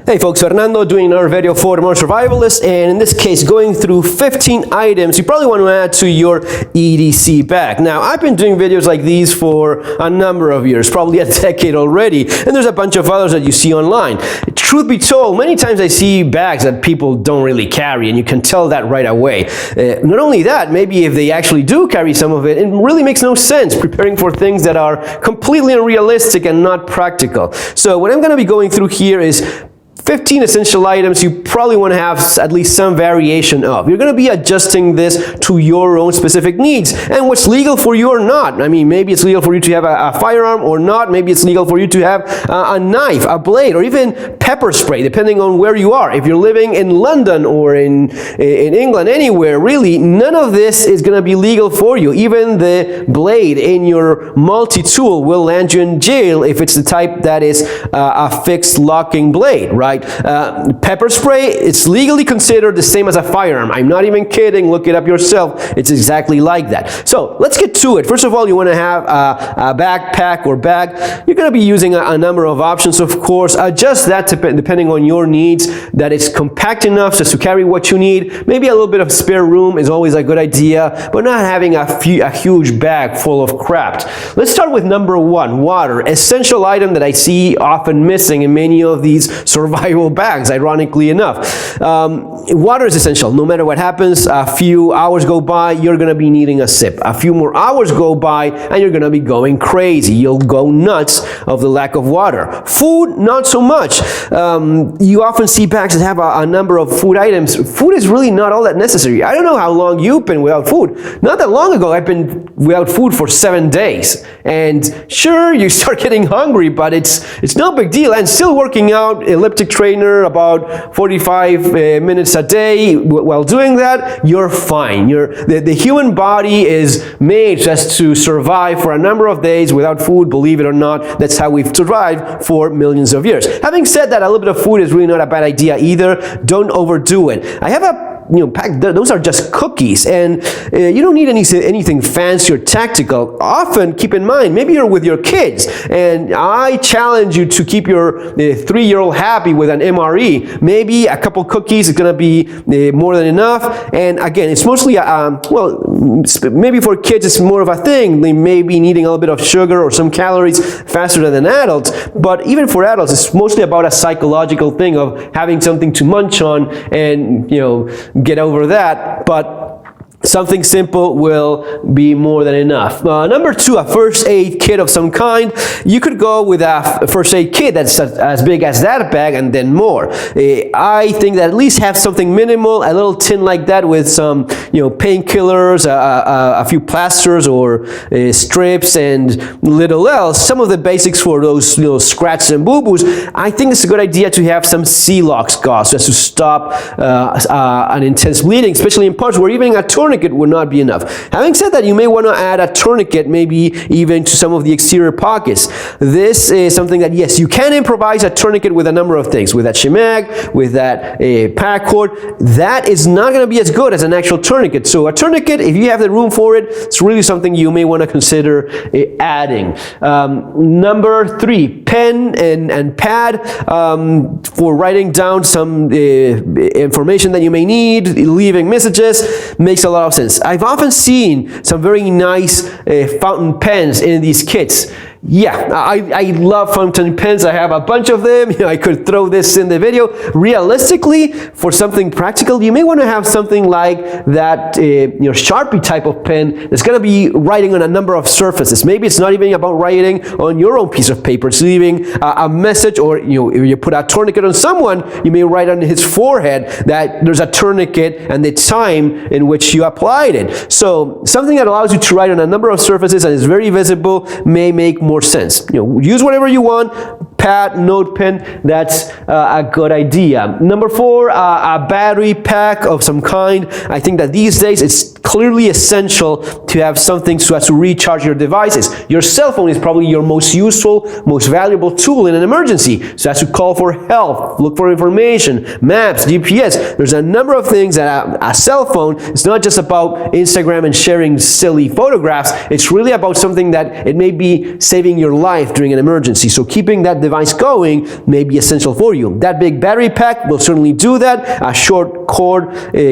Hey folks, Fernando doing another video for the Modern Survivalist, and in this case going through 15 items you probably want to add to your EDC bag. Now, I've been doing videos like these for a number of years, probably a decade already, and there's a bunch of others that you see online. Truth be told, many times I see bags that people don't really carry, and you can tell that right away. Not only that, maybe if they actually do carry some of it, it really makes no sense preparing for things that are completely unrealistic and not practical. So what I'm going to be going through here is 15 essential items you probably want to have at least some variation of. You're going to be adjusting this to your own specific needs and what's legal for you or not. I mean, maybe it's legal for you to have a firearm or not. Maybe it's legal for you to have a knife, a blade, or even pepper spray, depending on where you are. If you're living in London or in England, anywhere, really, none of this is going to be legal for you. Even the blade in your multi-tool will land you in jail if it's the type that is a fixed locking blade, right? Pepper spray, it's legally considered the same as a firearm. I'm not even kidding. Look it up yourself. It's exactly like that. So let's get to it. First of all, you want to have a backpack or bag. You're going to be using a number of options, of course. Adjust that depending on your needs, that it's compact enough just to carry what you need. Maybe a little bit of spare room is always a good idea, but not having a huge bag full of crap. Let's start with number one, water. Essential item that I see often missing in many of these survival bags, ironically enough. Water is essential. No matter what happens, a few hours go by, you're going to be needing a sip. A few more hours go by, and you're going to be going crazy. You'll go nuts of the lack of water. Food, not so much. You often see bags that have a number of food items. Food is really not all that necessary. I don't know how long you've been without food. Not that long ago, I've been without food for 7 days. And sure, you start getting hungry, but it's no big deal. And still working out, elliptic trainer about 45 minutes a day. While doing that, you're fine. The human body is made just to survive for a number of days without food. Believe it or not, that's how we've survived for millions of years. Having said that, a little bit of food is really not a bad idea either. Don't overdo it. I have a pack, those are just cookies, and you don't need anything fancy or tactical. Often, keep in mind, maybe you're with your kids, and I challenge you to keep your 3-year-old happy with an MRE. Maybe a couple cookies is going to be more than enough. And again, it's mostly, well, maybe for kids it's more of a thing. They may be needing a little bit of sugar or some calories faster than adults, but even for adults, it's mostly about a psychological thing of having something to munch on and, get over that. But something simple will be more than enough. Number two, a first aid kit of some kind. You could go with a first aid kit that's as big as that bag and then more. I think that at least have something minimal, a little tin like that with some, painkillers, a few plasters or strips and little else. Some of the basics for those scratches and boo-boos. I think it's a good idea to have some C-locks gauze just to stop an intense bleeding, especially in parts where even a tourniquet would not be enough. Having said that, you may want to add a tourniquet, maybe even to some of the exterior pockets. This is something that, yes, you can improvise a tourniquet with a number of things. With that shemag, with that paracord, that is not going to be as good as an actual tourniquet. So a tourniquet, if you have the room for it, it's really something you may want to consider adding. Number three, pen and pad for writing down some information that you may need, leaving messages. Makes a lot of sense. I've often seen some very nice fountain pens in these kits. Yeah, I love fountain pens. I have a bunch of them. I could throw this in the video. Realistically, for something practical, you may want to have something like that Sharpie type of pen that's going to be writing on a number of surfaces. Maybe it's not even about writing on your own piece of paper. It's leaving a message, or if you put a tourniquet on someone, you may write on his forehead that there's a tourniquet and the time in which you applied it. So something that allows you to write on a number of surfaces and is very visible may make more sense. Use whatever you want. Pad, note pen, that's a good idea. Number four, a battery pack of some kind. I think that these days it's clearly essential to have something so as to recharge your devices. Your cell phone is probably your most useful, most valuable tool in an emergency. So as to call for help, look for information, maps, GPS. There's a number of things that a cell phone, it's not just about Instagram and sharing silly photographs. It's really about something that it may be saving saving your life during an emergency. So keeping that device going may be essential for you. That big battery pack will certainly do that. A short cord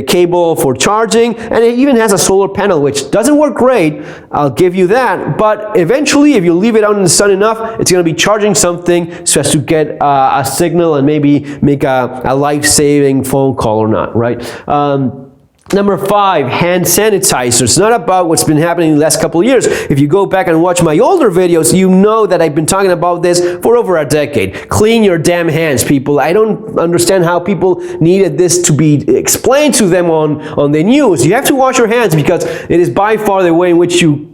cable for charging, and it even has a solar panel, which doesn't work great, I'll give you that, but eventually if you leave it out in the sun enough, it's going to be charging something so as to get a signal and maybe make a life-saving phone call or not, right? Number 5, hand sanitizer. It's not about what's been happening in the last couple of years. If you go back and watch my older videos, you know that I've been talking about this for over a decade. Clean your damn hands, people. I don't understand how people needed this to be explained to them on the news. You have to wash your hands because it is by far the way in which you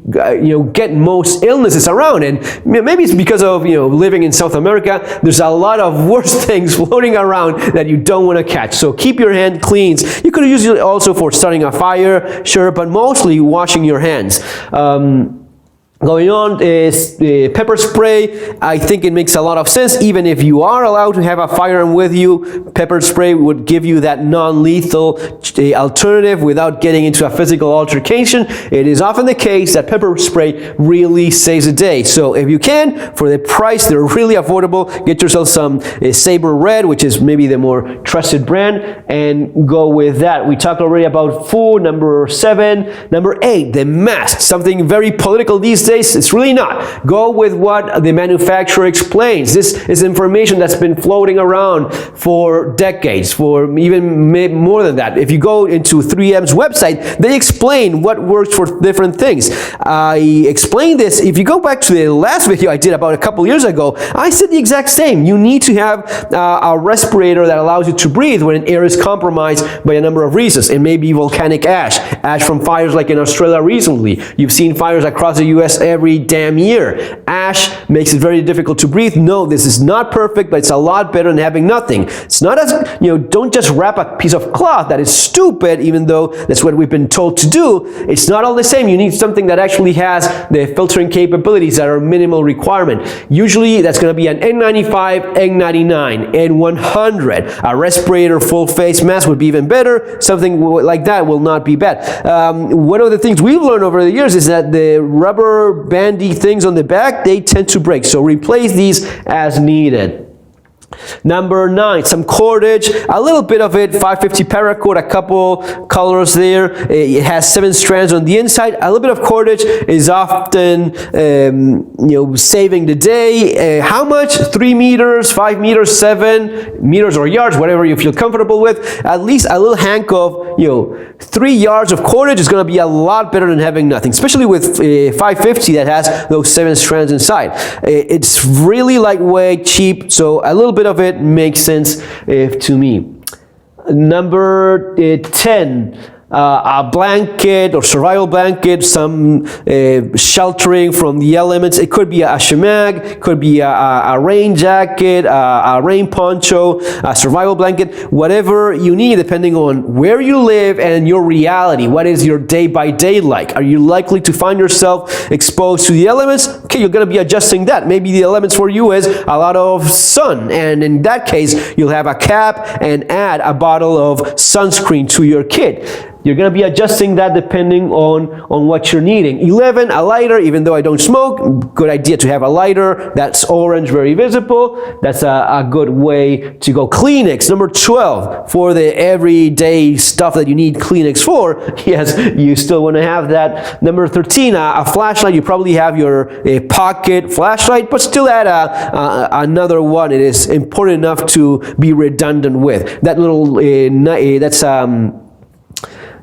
get most illnesses around, and maybe it's because of living in South America. There's a lot of worse things floating around that you don't want to catch. So keep your hand clean. You could use it also for starting a fire, sure, but mostly washing your hands. Going on is pepper spray. I think it makes a lot of sense. Even if you are allowed to have a firearm with you, pepper spray would give you that non-lethal alternative without getting into a physical altercation. It is often the case that pepper spray really saves the day. So if you can, for the price, they're really affordable. Get yourself some Saber Red, which is maybe the more trusted brand, and go with that. We talked already about food. Number 7. Number 8, the mask. Something very political these days. It's really not. Go with what the manufacturer explains. This is information that's been floating around for decades, for even more than that. If you go into 3M's website, they explain what works for different things. I explained this. If you go back to the last video I did about a couple years ago, I said the exact same. You need to have a respirator that allows you to breathe when an air is compromised by a number of reasons. It may be volcanic ash from fires like in Australia recently. You've seen fires across the US every damn year. Ash makes it very difficult to breathe. No, this is not perfect, but it's a lot better than having nothing. It's not as, don't just wrap a piece of cloth. That is stupid, even though that's what we've been told to do. It's not all the same. You need something that actually has the filtering capabilities that are a minimal requirement. Usually that's going to be an N95, N99, N100. A respirator full face mask would be even better. Something like that will not be bad. One of the things we've learned over the years is that the rubber bandy things on the back, they tend to break. So replace these as needed. Number 9, some cordage, a little bit of it, 550 paracord, a couple colors there. It has 7 strands on the inside. A little bit of cordage is often, saving the day. How much? 3 meters, 5 meters, 7 meters or yards, whatever you feel comfortable with. At least a little hank of, 3 yards of cordage is going to be a lot better than having nothing, especially with 550 that has those 7 strands inside. It's really lightweight, cheap, so a little bit of it makes sense to me. Number 10. A blanket or survival blanket, some sheltering from the elements. It could be a shamag, could be a rain jacket, a rain poncho, a survival blanket, whatever you need depending on where you live and your reality. What is your day-by-day like? Are you likely to find yourself exposed to the elements? Okay, you're going to be adjusting that. Maybe the elements for you is a lot of sun, and in that case, you'll have a cap and add a bottle of sunscreen to your kit. You're going to be adjusting that depending on what you're needing. 11, a lighter. Even though I don't smoke, good idea to have a lighter. That's orange, very visible. That's a good way to go. Kleenex, number 12, for the everyday stuff that you need Kleenex for. Yes, you still want to have that. Number 13, a flashlight. You probably have your pocket flashlight, but still add another one. It is important enough to be redundant with. That little, that's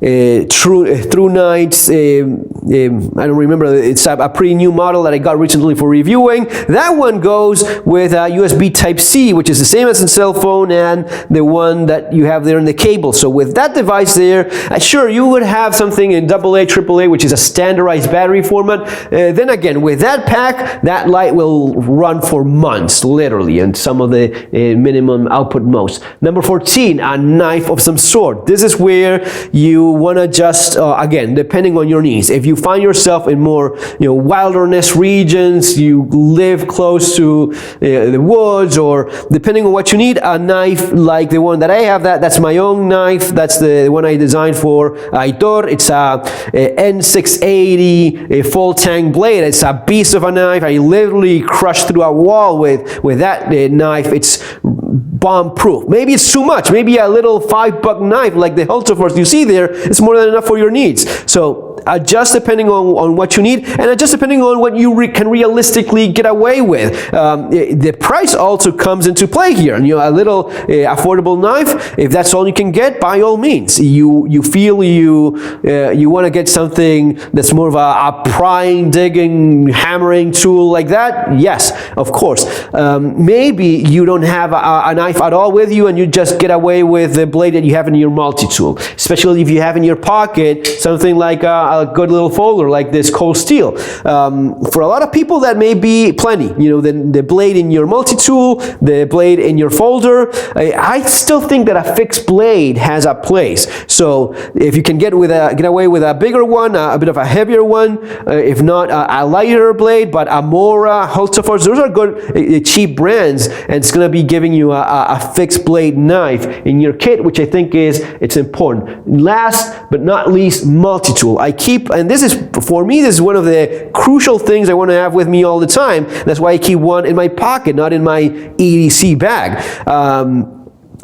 True Nights, I don't remember, it's a pretty new model that I got recently for reviewing. That one goes with USB Type-C, which is the same as a cell phone and the one that you have there in the cable. So with that device there, sure, you would have something in AA, AAA, which is a standardized battery format. Then again, with that pack, that light will run for months, literally, and some of the minimum output modes. Number 14, a knife of some sort. This is where you want to just, again, depending on your needs. If you find yourself in more, wilderness regions, you live close to the woods, or depending on what you need, a knife like the one that I have, that's my own knife. That's the one I designed for Aitor. It's a N680 full tang blade. It's a beast of a knife. I literally crushed through a wall with that knife. It's bomb proof. Maybe it's too much. Maybe a little $5 knife like the Hultafors you see there is more than enough for your needs. So adjust depending on what you need, and adjust depending on what you can realistically get away with. The price also comes into play here. And, a little affordable knife, if that's all you can get, by all means. You feel you want to get something that's more of a prying, digging, hammering tool like that, yes, of course. Maybe you don't have a knife at all with you, and you just get away with the blade that you have in your multi-tool, especially if you have in your pocket something like a good little folder like this cold steel. For a lot of people, that may be plenty. The blade in your multi-tool, the blade in your folder. I still think that a fixed blade has a place. So if you can get away with a bigger one, a bit of a heavier one, if not a lighter blade, but Amora, Hultafors, those are good cheap brands, and it's going to be giving you a fixed blade knife in your kit, which I think it's important. Last but not least, multi-tool. And this is, for me, this is one of the crucial things I want to have with me all the time. That's why I keep one in my pocket, not in my EDC bag.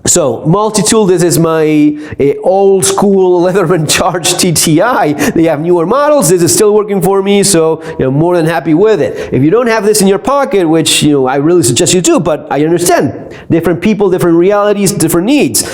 So multi-tool, this is my old school Leatherman Charge TTI. They have newer models. This is still working for me, so more than happy with it. If you don't have this in your pocket, which I really suggest you do, but I understand different people, different realities, different needs.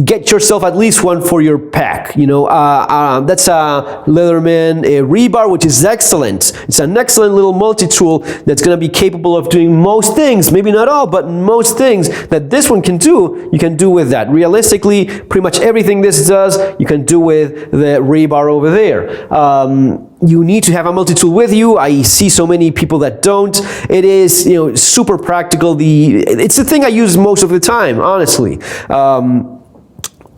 Get yourself at least one for your pack. That's a Leatherman rebar, which is excellent. It's an excellent little multi-tool that's going to be capable of doing most things, maybe not all, but most things that this one can do, you can do with that. Realistically, pretty much everything this does, you can do with the rebar over there. You need to have a multi-tool with you. I see so many people that don't. It is, super practical. It's the thing I use most of the time, honestly.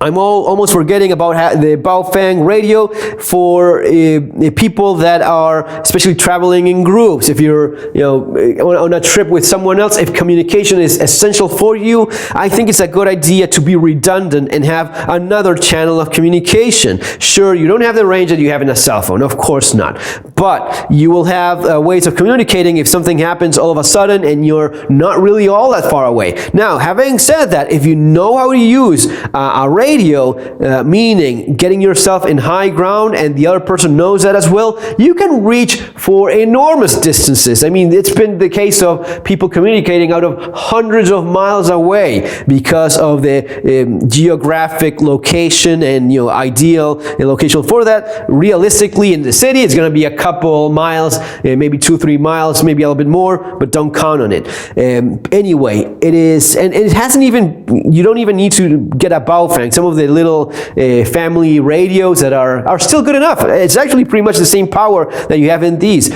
I'm almost forgetting about the Baofeng radio for people that are especially traveling in groups. If you're on a trip with someone else, if communication is essential for you, I think it's a good idea to be redundant and have another channel of communication. Sure, you don't have the range that you have in a cell phone, of course not, but you will have ways of communicating if something happens all of a sudden and you're not really all that far away. Now, having said that, if you know how to use a radio, meaning getting yourself in high ground and the other person knows that as well, you can reach for enormous distances. I mean, it's been the case of people communicating out of hundreds of miles away because of the geographic location and ideal location for that. Realistically, in the city, it's going to be a couple miles, maybe 2-3 miles, maybe a little bit more, but don't count on it. Anyway, it is, and it hasn't even, you don't even need to get a Baofeng. Some of the little family radios that are still good enough. It's actually pretty much the same power that you have in these.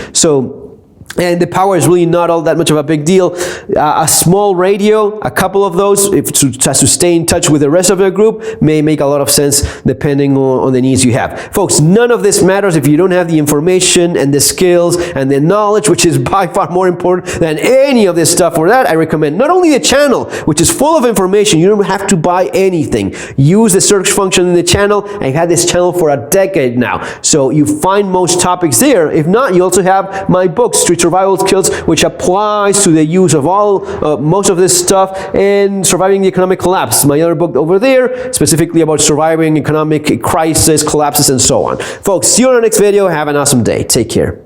And the power is really not all that much of a big deal. A small radio, a couple of those, to stay in touch with the rest of the group, may make a lot of sense depending on the needs you have. Folks, none of this matters if you don't have the information and the skills and the knowledge, which is by far more important than any of this stuff. For that, I recommend not only the channel, which is full of information. You don't have to buy anything. Use the search function in the channel. I've had this channel for a decade now, so you find most topics there. If not, you also have my book, Survival Skills, which applies to the use of most of this stuff in surviving the economic collapse. My other book over there, specifically about surviving economic crisis, collapses, and so on. Folks, see you on the next video. Have an awesome day. Take care.